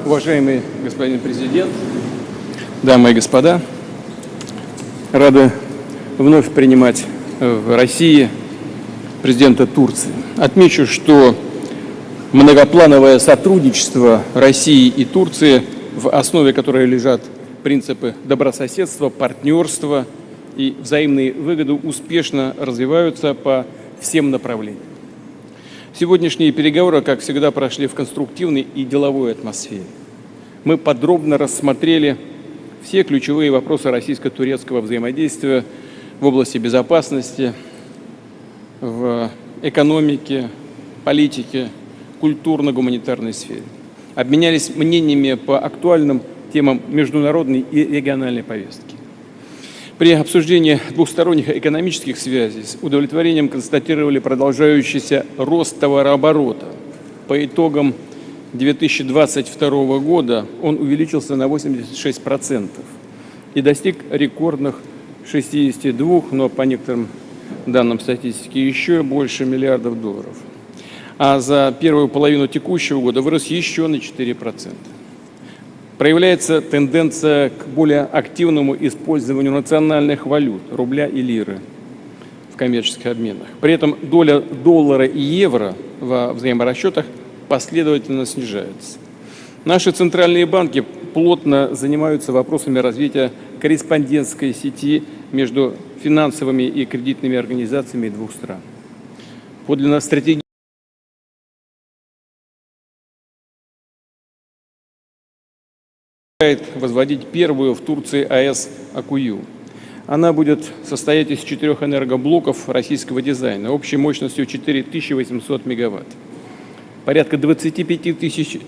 Уважаемый господин президент, дамы и господа, рады вновь принимать в России президента Турции. Отмечу, что многоплановое сотрудничество России и Турции, в основе которой лежат принципы добрососедства, партнерства и взаимные выгоды, успешно развиваются по всем направлениям. Сегодняшние переговоры, как всегда, прошли в конструктивной и деловой атмосфере. Мы подробно рассмотрели все ключевые вопросы российско-турецкого взаимодействия в области безопасности, в экономике, политике, культурно-гуманитарной сфере. Обменялись мнениями по актуальным темам международной и региональной повестки. При обсуждении двусторонних экономических связей с удовлетворением констатировали продолжающийся рост товарооборота. По итогам 2022 года он увеличился на 86% и достиг рекордных 62, но по некоторым данным статистики еще больше миллиардов долларов. А за первую половину текущего года вырос еще на 4%. Проявляется тенденция к более активному использованию национальных валют, рубля и лиры в коммерческих обменах. При этом доля доллара и евро во взаиморасчетах последовательно снижается. Наши центральные банки плотно занимаются вопросами развития корреспондентской сети между финансовыми и кредитными организациями двух стран. Подлинно стратегически возводить первую в Турции АЭС Акую. Она будет состоять из 4 энергоблоков российского дизайна общей мощностью 4800 мегаватт. Порядка 25 тысяч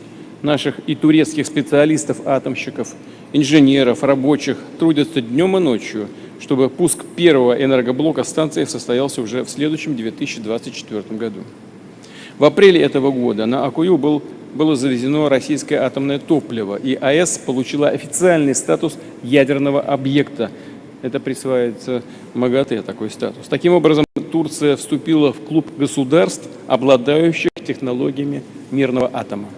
наших и турецких специалистов, атомщиков, инженеров, рабочих трудятся днем и ночью, чтобы пуск первого энергоблока станции состоялся уже в следующем 2024 году. В апреле этого года на Акую было завезено российское атомное топливо, и АЭС получила официальный статус ядерного объекта. Это присваивается МАГАТЭ, такой статус. Таким образом, Турция вступила в клуб государств, обладающих технологиями мирного атома.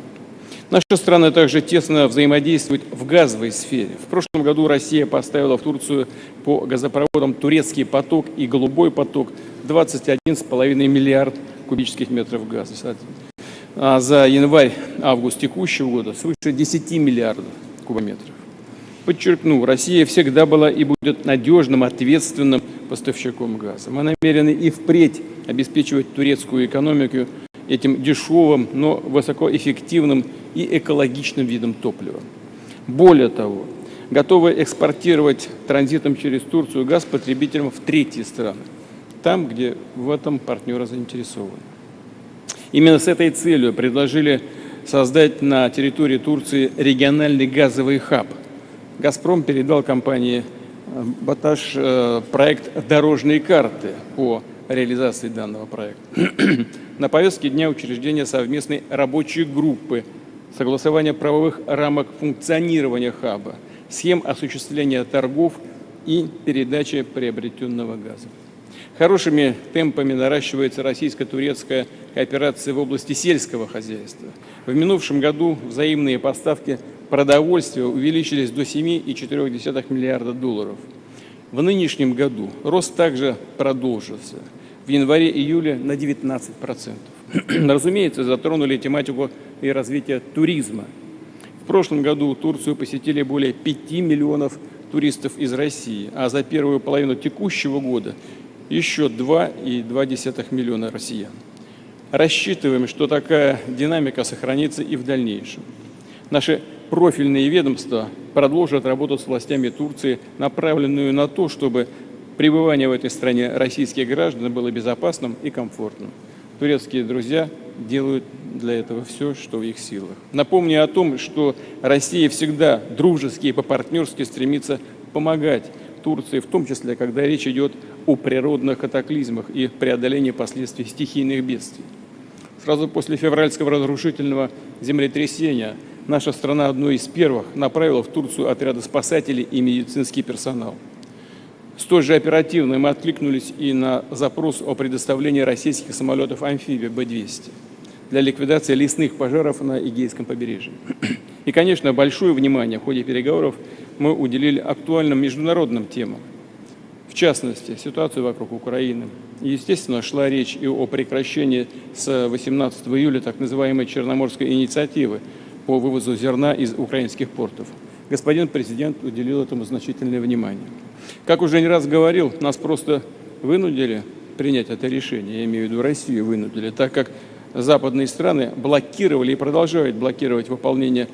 Наши страны также тесно взаимодействуют в газовой сфере. В прошлом году Россия поставила в Турцию по газопроводам «Турецкий поток» и «Голубой поток» 21,5 миллиард кубических метров газа. А за январь-август текущего года свыше 10 миллиардов кубометров. Подчеркну, Россия всегда была и будет надежным, ответственным поставщиком газа. Мы намерены и впредь обеспечивать турецкую экономику этим дешевым, но высокоэффективным и экологичным видом топлива. Более того, готовы экспортировать транзитом через Турцию газ потребителям в третьи страны, там, где в этом партнеры заинтересованы. Именно с этой целью предложили создать на территории Турции региональный газовый хаб. «Газпром» передал компании «Баташ» проект дорожной карты по реализации данного проекта. На повестке дня учреждения совместной рабочей группы, согласование правовых рамок функционирования хаба, схем осуществления торгов и передачи приобретенного газа. Хорошими темпами наращивается российско-турецкая кооперация в области сельского хозяйства. В минувшем году взаимные поставки продовольствия увеличились до 7,4 миллиарда долларов. В нынешнем году рост также продолжится. В январе-июле на 19%. Разумеется, затронули тематику и развития туризма. В прошлом году Турцию посетили более 5 миллионов туристов из России, а за первую половину текущего года еще 2,2 миллиона россиян. Рассчитываем, что такая динамика сохранится и в дальнейшем. Наши профильные ведомства продолжат работу с властями Турции, направленную на то, чтобы пребывание в этой стране российских граждан было безопасным и комфортным. Турецкие друзья делают для этого все, что в их силах. Напомню о том, что Россия всегда дружески и по-партнерски стремится помогать Турции, в том числе, когда речь идет о природных катаклизмах и преодолении последствий стихийных бедствий. Сразу после февральского разрушительного землетрясения наша страна одной из первых направила в Турцию отряды спасателей и медицинский персонал. Столь же оперативно мы откликнулись и на запрос о предоставлении российских самолетов-амфибий Б-200. для ликвидации лесных пожаров на Эгейском побережье. И, конечно, большое внимание в ходе переговоров мы уделили актуальным международным темам. В частности, ситуацию вокруг Украины. И, естественно, шла речь и о прекращении с 18 июля так называемой Черноморской инициативы по вывозу зерна из украинских портов. Господин президент уделил этому значительное внимание. Как уже не раз говорил, нас просто вынудили принять это решение, я имею в виду Россию вынудили, так как западные страны блокировали и продолжают блокировать выполнение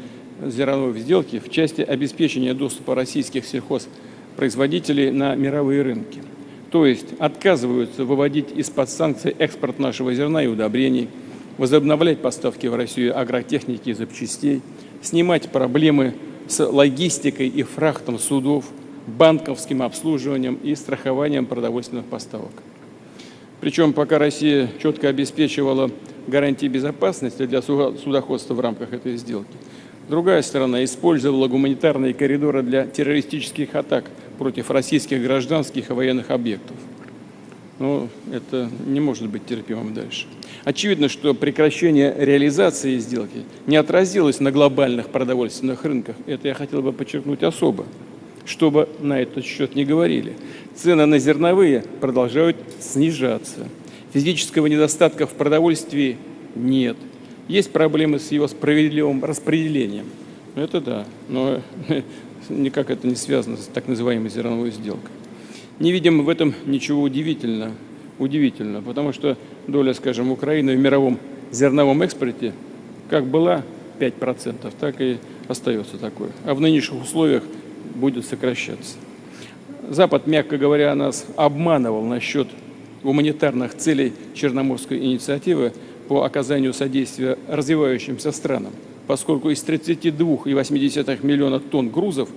зерновой сделки в части обеспечения доступа российских сельхозпроизводителей на мировые рынки. То есть отказываются выводить из-под санкций экспорт нашего зерна и удобрений, возобновлять поставки в Россию агротехники и запчастей, снимать проблемы с логистикой и фрахтом судов, банковским обслуживанием и страхованием продовольственных поставок. Причем пока Россия четко обеспечивала гарантии безопасности для судоходства в рамках этой сделки, другая сторона использовала гуманитарные коридоры для террористических атак против российских гражданских и военных объектов. Но это не может быть терпимым дальше. Очевидно, что прекращение реализации сделки не отразилось на глобальных продовольственных рынках. Это я хотел бы подчеркнуть особо, чтобы на этот счет не говорили. Цены на зерновые продолжают снижаться. Физического недостатка в продовольствии нет. Есть проблемы с его справедливым распределением. Это да, но никак это не связано с так называемой зерновой сделкой. Не видим в этом ничего удивительного, потому что доля, скажем, Украины в мировом зерновом экспорте как была 5%, так и остается такой. А в нынешних условиях будет сокращаться. Запад, мягко говоря, нас обманывал насчет гуманитарных целей Черноморской инициативы по оказанию содействия развивающимся странам, поскольку из 32,8 миллиона тонн грузов,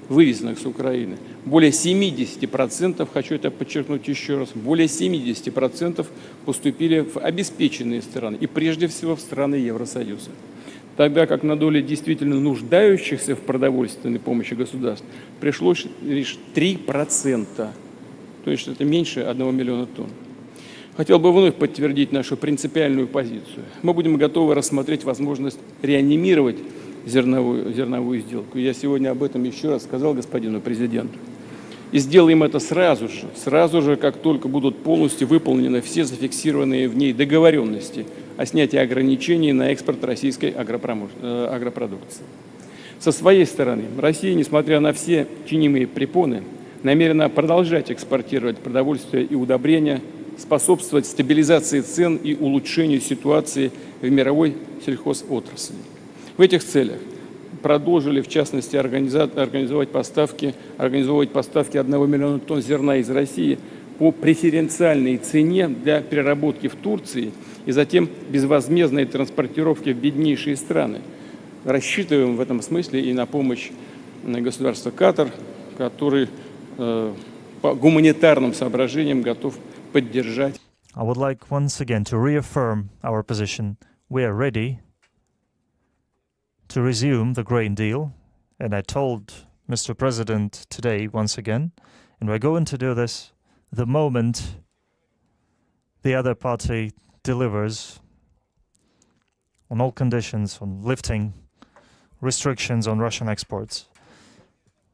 вывезенных с Украины, более 70%, хочу это подчеркнуть еще раз, более 70% поступили в обеспеченные страны, и прежде всего в страны Евросоюза. Тогда как на долю действительно нуждающихся в продовольственной помощи государств пришлось лишь 3%, то есть это меньше 1 миллиона тонн. Хотел бы вновь подтвердить нашу принципиальную позицию. Мы будем готовы рассмотреть возможность реанимировать зерновую сделку. Я сегодня об этом еще раз сказал господину президенту. И сделаем это сразу же, как только будут полностью выполнены все зафиксированные в ней договоренности о снятии ограничений на экспорт российской агропродукции. Со своей стороны, Россия, несмотря на все чинимые препоны, намерена продолжать экспортировать продовольствие и удобрения, способствовать стабилизации цен и улучшению ситуации в мировой сельхозотрасли. В этих целях продолжили, в частности, организовывать поставки 1 миллиона тонн зерна из России по преференциальной цене для переработки в Турции и затем безвозмездной транспортировки в беднейшие страны. Рассчитываем в этом смысле и на помощь государства Катар, который по гуманитарным соображениям готов поддержать. I would like once again to reaffirm our position. We are ready to resume the grain deal, and I told Mr. President today once again, and we're going to do this the moment the other party delivers on all conditions on lifting restrictions on Russian exports.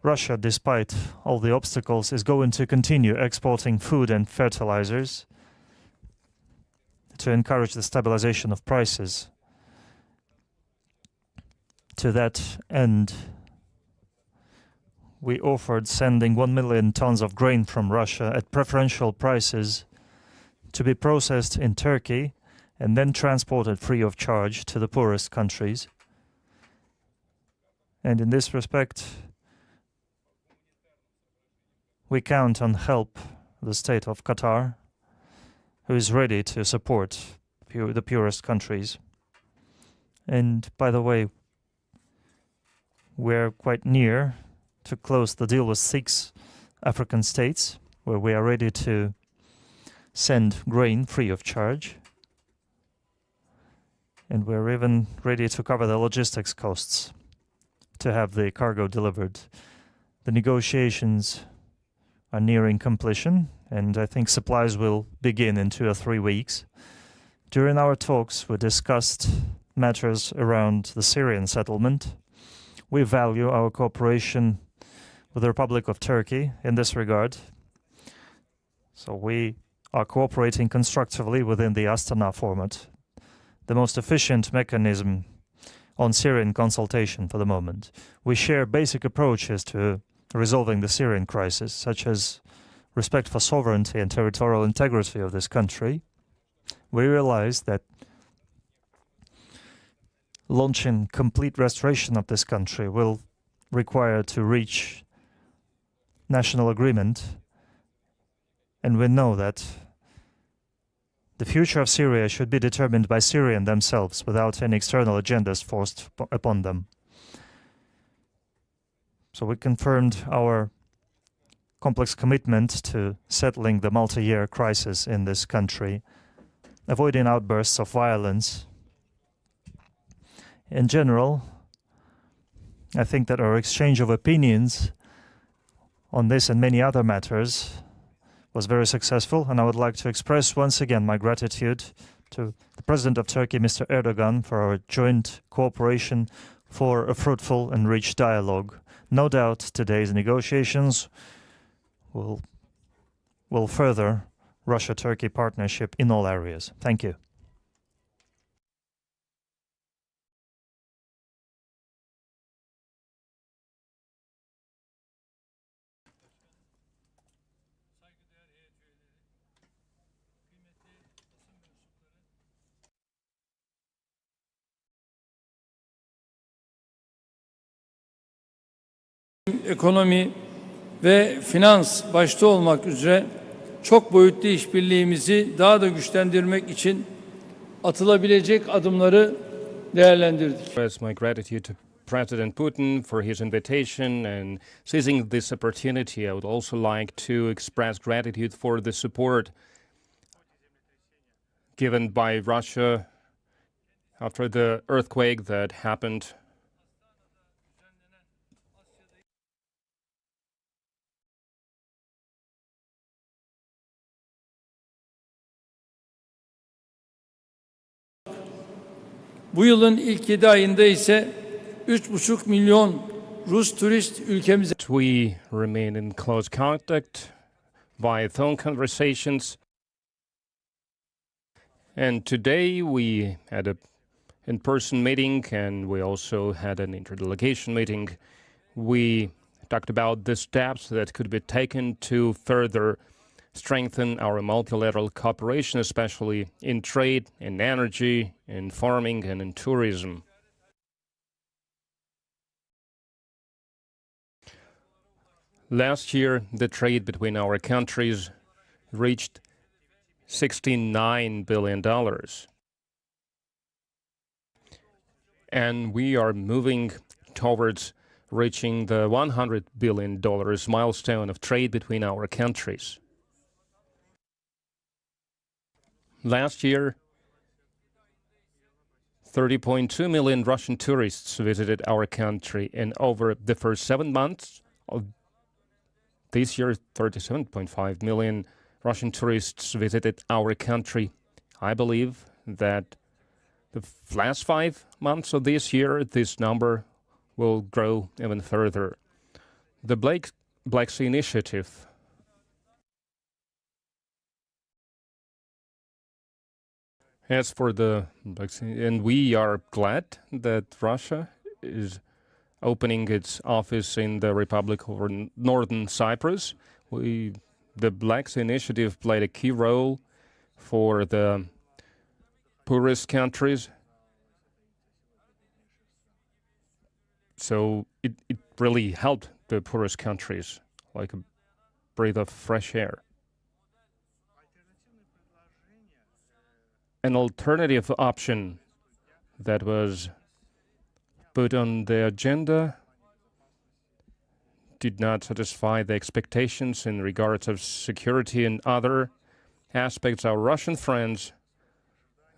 Russia, despite all the obstacles, is going to continue exporting food and fertilizers to encourage the stabilization of prices. To that end, we offered sending 1 million tons of grain from Russia at preferential prices to be processed in Turkey and then transported free of charge to the poorest countries. And in this respect, we count on help the state of Qatar, who is ready to support the poorest countries. And by the way, we're quite near to close the deal with 6 African states, where we are ready to send grain free of charge. And we're even ready to cover the logistics costs to have the cargo delivered. The negotiations are nearing completion, and I think supplies will begin in 2 or 3 weeks. During our talks, we discussed matters around the Syrian settlement. We value our cooperation with the Republic of Turkey in this regard. So we are cooperating constructively within the Astana format, the most efficient mechanism on Syrian consultation for the moment. We share basic approaches to resolving the Syrian crisis, such as respect for sovereignty and territorial integrity of this country. We realize that launching complete restoration of this country will require to reach national agreement, and we know that the future of Syria should be determined by Syrians themselves without any external agendas forced upon them. So we confirmed our complex commitment to settling the multi-year crisis in this country, avoiding outbursts of violence. In general, I think that our exchange of opinions on this and many other matters was very successful, and I would like to express once again my gratitude to the President of Turkey, Mr. Erdogan, for our joint cooperation for a fruitful and rich dialogue. No doubt today's negotiations will further Russia-Turkey partnership in all areas. Thank you. Ekonomi ve finans başta olmak üzere çok boyutlu işbirliğimizi daha da güçlendirmek için atılabilecek adımları değerlendirdik. Express my gratitude to President Putin for his invitation, and seizing this opportunity, I would also like to express gratitude for the support given by Russia after the earthquake that happened. Bu yılın ilk 7 ayında ise 3,5 milyon Rus turist ülkemize. We remain in close contact by phone conversations. And today we had an in-person meeting, and we also had an interdelegation meeting. We talked about the steps that could be taken to further strengthen our multilateral cooperation, especially in trade, in energy, in farming, and in tourism. Last year, the trade between our countries reached $69 billion. And we are moving towards reaching the $100 billion milestone of trade between our countries. Last year, 30.2 million Russian tourists visited our country, and over the first 7 months of this year, 37.5 million Russian tourists visited our country. I believe that the last 5 months of this year, this number will grow even further. The Black Sea Initiative As for the Black Sea, and we are glad that Russia is opening its office in the Republic of Northern Cyprus. The Black Sea Initiative played a key role for the poorest countries. So it really helped the poorest countries, like a breath of fresh air. An alternative option that was put on the agenda did not satisfy the expectations in regards of security and other aspects. Our Russian friends,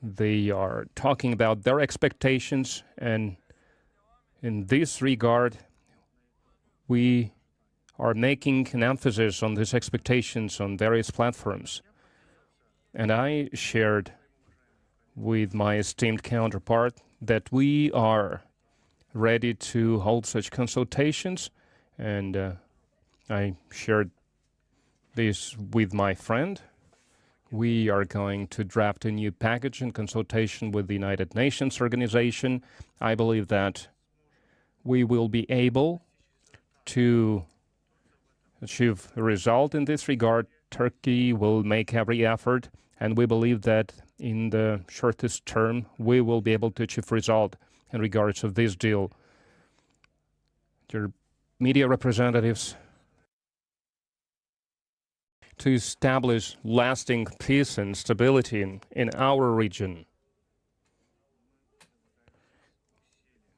they are talking about their expectations, and in this regard, we are making an emphasis on these expectations on various platforms. And I shared with my esteemed counterpart that we are ready to hold such consultations, and I shared this with my friend. We are going to draft a new package in consultation with the United Nations organization. I believe that we will be able to achieve a result in this regard. Turkey will make every effort, and we believe that in the shortest term, we will be able to achieve result in regards of this deal. Dear media representatives, to establish lasting peace and stability in our region,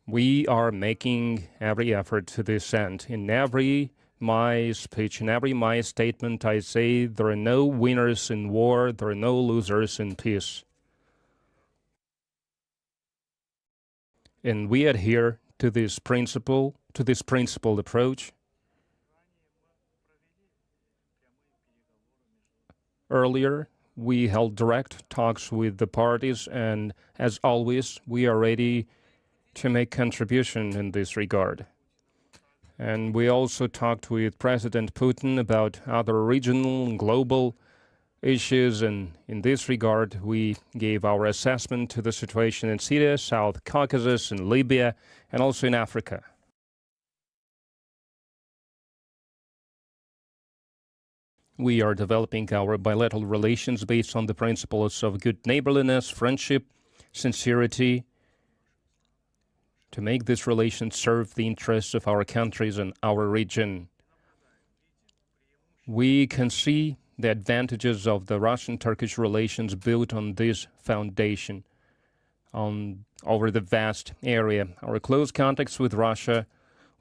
we are making every effort to this end. In every my speech, in every my statement, I say there are no winners in war, there are no losers in peace. And we adhere to this principled approach. Earlier, we held direct talks with the parties, and as always, we are ready to make contribution in this regard. And we also talked with President Putin about other regional and global issues, and in this regard, we gave our assessment to the situation in Syria, South Caucasus, in Libya, and also in Africa. We are developing our bilateral relations based on the principles of good neighborliness, friendship, sincerity, to make this relation serve the interests of our countries and our region. We can see the advantages of the Russian-Turkish relations built on this foundation over the vast area. Our close contacts with Russia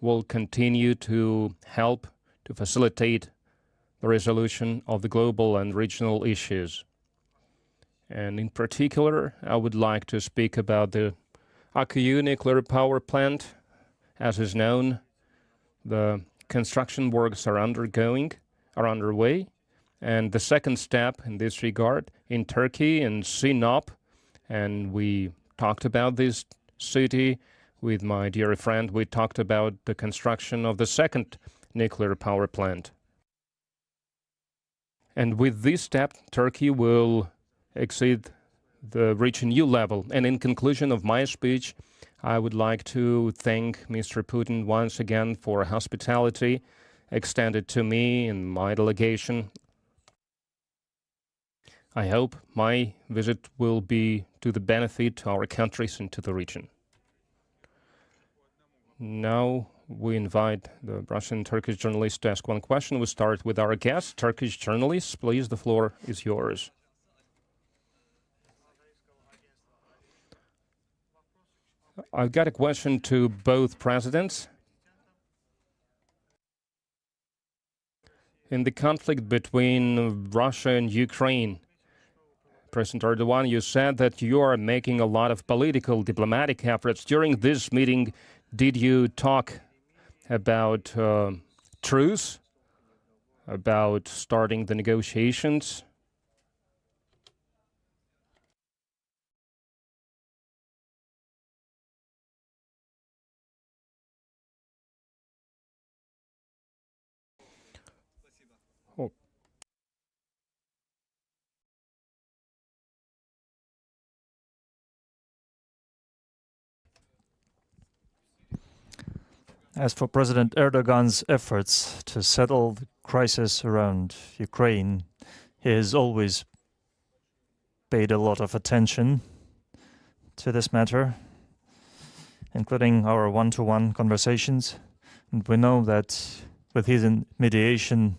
will continue to help to facilitate the resolution of the global and regional issues. And in particular, I would like to speak about the AKU nuclear power plant. As is known, the construction works are underway. And the second step in this regard in Turkey, in Sinop, and we talked about this city with my dear friend. We talked about the construction of the second nuclear power plant. And with this step, Turkey will reach a new level. And in conclusion of my speech, I would like to thank Mr. Putin once again for hospitality extended to me and my delegation. I hope my visit will be to the benefit to our countries and to the region. Now we invite the Russian-Turkish journalist to ask one question. We start with our guest, Turkish journalist. Please, the floor is yours. I've got a question to both presidents. In the conflict between Russia and Ukraine, President Erdogan, you said that you are making a lot of political, diplomatic efforts. During this meeting, did you talk about truce, about starting the negotiations? Oh. As for President Erdogan's efforts to settle the crisis around Ukraine, he has always paid a lot of attention to this matter, including our one-to-one conversations. And we know that with his mediation,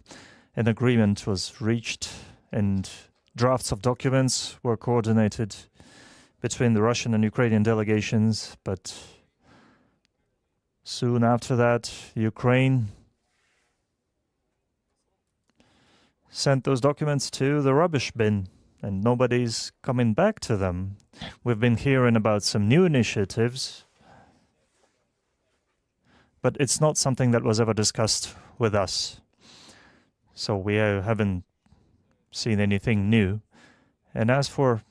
an agreement was reached and drafts of documents were coordinated between the Russian and Ukrainian delegations, but soon after that, Ukraine sent those documents to the rubbish bin, and nobody's coming back to them. We've been hearing about some new initiatives, but it's not something that was ever discussed with us. So we haven't seen anything new. And as for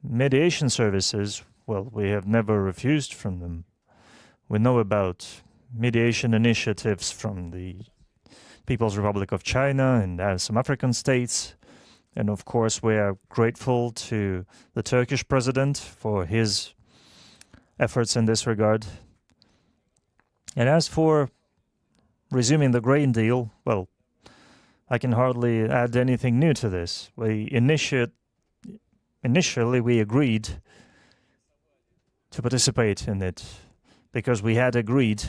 mediation services, well, we have never refused from them. We know about mediation initiatives from the People's Republic of China and some African states. And of course, we are grateful to the Turkish president for his efforts in this regard. And as for resuming the grain deal, well, I can hardly add anything new to this. Initially, we agreed to participate in it because we had agreed,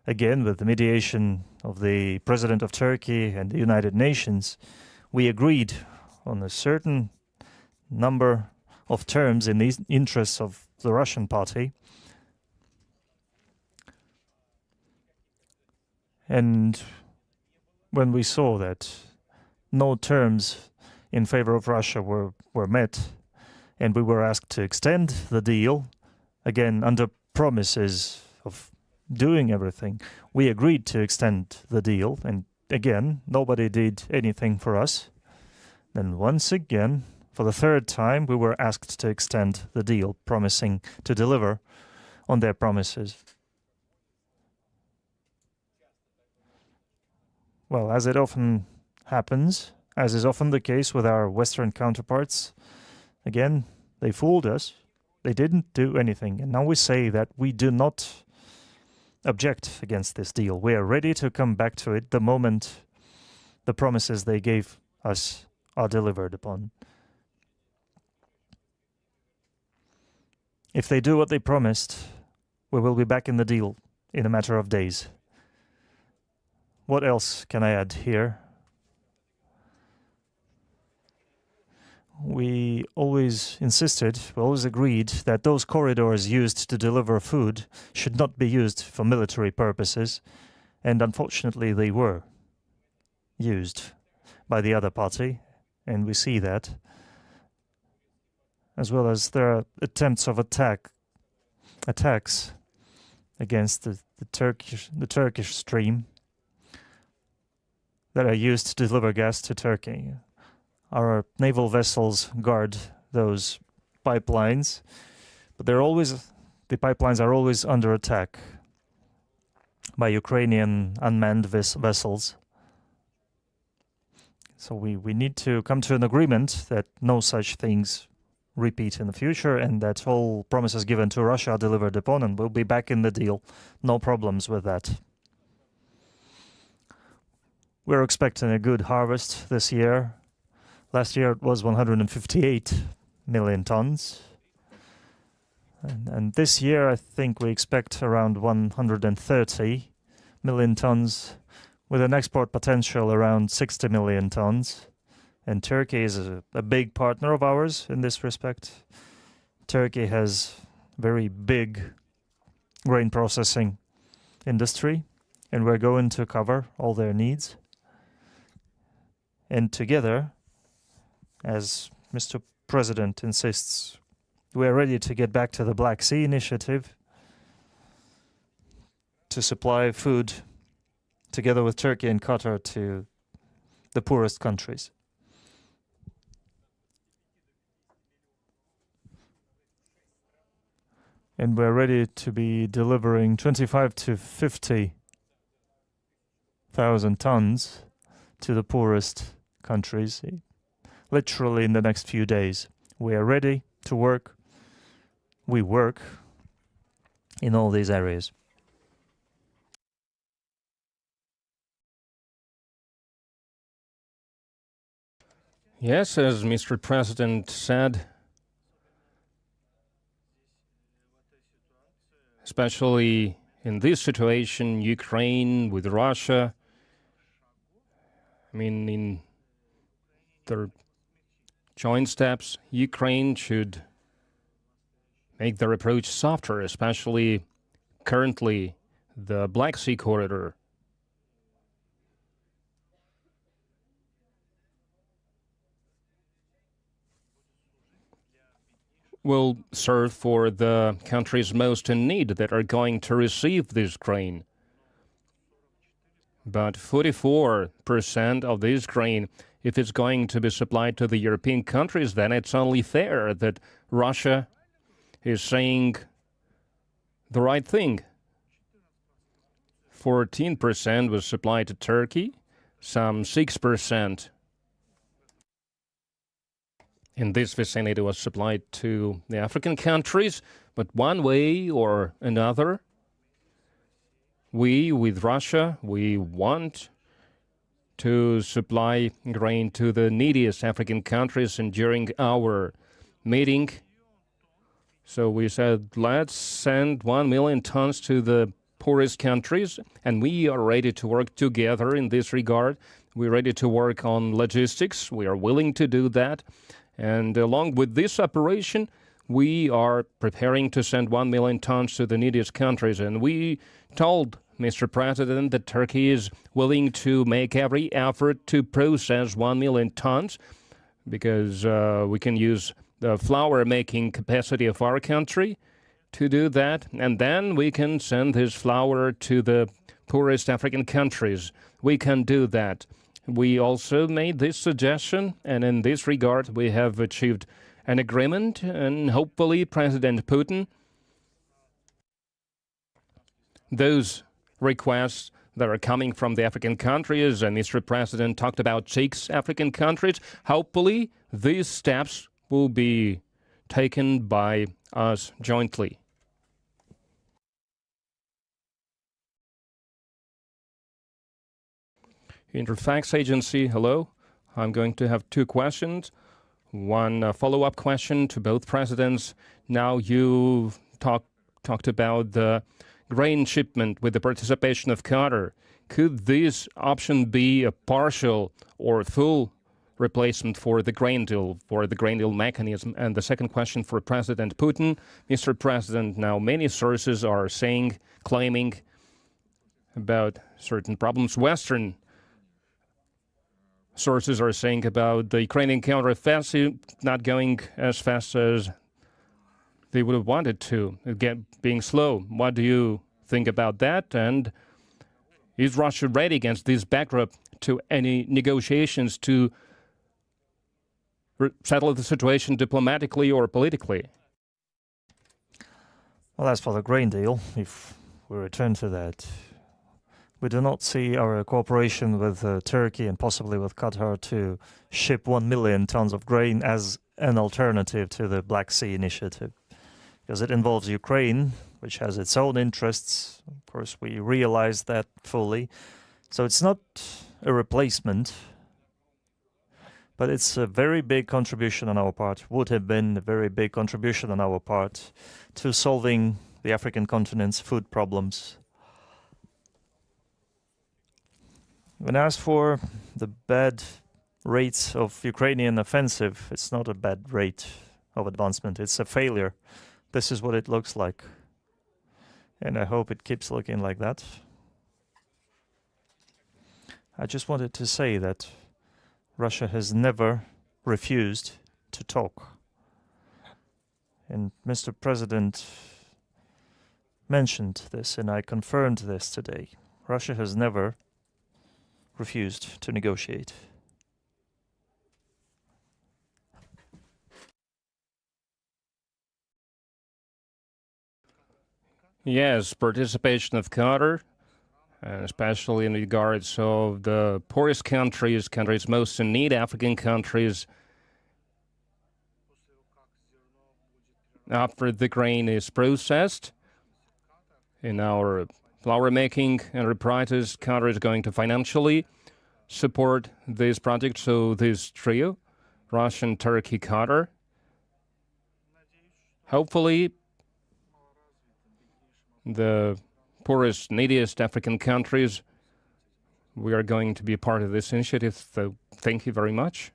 again, with the mediation of the President of Turkey and the United Nations, we agreed on a certain number of terms in the interests of the Russian party. And when we saw that no terms in favor of Russia were met, and we were asked to extend the deal, again, under promises of doing everything, we agreed to extend the deal, and again, nobody did anything for us. Then once again, for the third time, we were asked to extend the deal, promising to deliver on their promises. Well, as it often happens, as is often the case with our Western counterparts, again, they fooled us. They didn't do anything. And now we say that we do not object against this deal. We are ready to come back to it the moment the promises they gave us are delivered upon. If they do what they promised, we will be back in the deal in a matter of days. What else can I add here? We always agreed that those corridors used to deliver food should not be used for military purposes, and unfortunately they were used by the other party, and we see that. As well as there are attempts of attacks against the Turkish stream that are used to deliver gas to Turkey. Our naval vessels guard those pipelines, but the pipelines are always under attack by Ukrainian unmanned vessels. So we need to come to an agreement that no such things repeat in the future, and that all promises given to Russia are delivered upon, and we'll be back in the deal. No problems with that. We're expecting a good harvest this year. Last year it was 158 million tons. And this year I think we expect around 130 million tons, with an export potential around 60 million tons. And Turkey is a big partner of ours in this respect. Turkey has very big grain processing industry, and we're going to cover all their needs. And together, as Mr. President insists, we are ready to get back to the Black Sea Initiative to supply food together with Turkey and Qatar to the poorest countries. And we're ready to be delivering 25 to 50,000 tons to the poorest countries, literally in the next few days. We are ready to work. We work in all these areas. Yes, as Mr. President said, especially in this situation, Ukraine with Russia, in their joint steps, Ukraine should make their approach softer, especially currently the Black Sea corridor. Will serve for the countries most in need that are going to receive this grain. But 44% of this grain if it's going to be supplied to the European countries, then it's only fair that Russia is saying the right thing. 14% was supplied to Turkey, some 6% in this vicinity was supplied to the African countries, but one way or another, we, with Russia, we want to supply grain to the neediest African countries, and during our meeting, so we said, let's send 1 million tons to the poorest countries, and we are ready to work together in this regard. We're ready to work on logistics. We are willing to do that. And along with this operation, we are preparing to send 1 million tons to the neediest countries. And we told Mr. President that Turkey is willing to make every effort to process 1 million tons because we can use the flour-making capacity of our country to do that, and then we can send this flour to the poorest African countries. We can do that. We also made this suggestion, and in this regard, we have achieved an agreement, and hopefully President Putin, those requests that are coming from the African countries, and Mr. President talked about 6 African countries, hopefully these steps will be taken by us jointly. Interfax Agency, hello. I'm going to have 2 questions. One follow-up question to both presidents. Now you talked about the grain shipment with the participation of Qatar. Could this option be a partial or full replacement for the grain deal, mechanism? And the second question for President Putin. Mr. President, now many sources are claiming about certain problems. Western sources are saying about the Ukrainian counteroffensive not going as fast as they would have wanted to, again, being slow. What do you think about that? And is Russia ready against this backdrop to any negotiations to settle the situation diplomatically or politically? Well, as for the grain deal, if we return to that, we do not see our cooperation with Turkey and possibly with Qatar to ship 1 million tons of grain as an alternative to the Black Sea Initiative, because it involves Ukraine, which has its own interests. Of course, we realize that fully. So it's not a replacement, but it's a very big contribution on our part, would have been a very big contribution on our part to solving the African continent's food problems. When asked for the bad rates of Ukrainian offensive, it's not a bad rate of advancement, it's a failure. This is what it looks like. And I hope it keeps looking like that. I just wanted to say that Russia has never refused to talk. And Mr. President mentioned this, and I confirmed this today. Russia has never refused to negotiate. Yes, participation of Qatar, especially in regards of the poorest countries most in need, African countries. After the grain is processed in our flour making enterprises, Qatar is going to financially support this project. So this trio, Russian, Turkey, Qatar, hopefully the poorest, neediest African countries, we are going to be a part of this initiative. So thank you very much.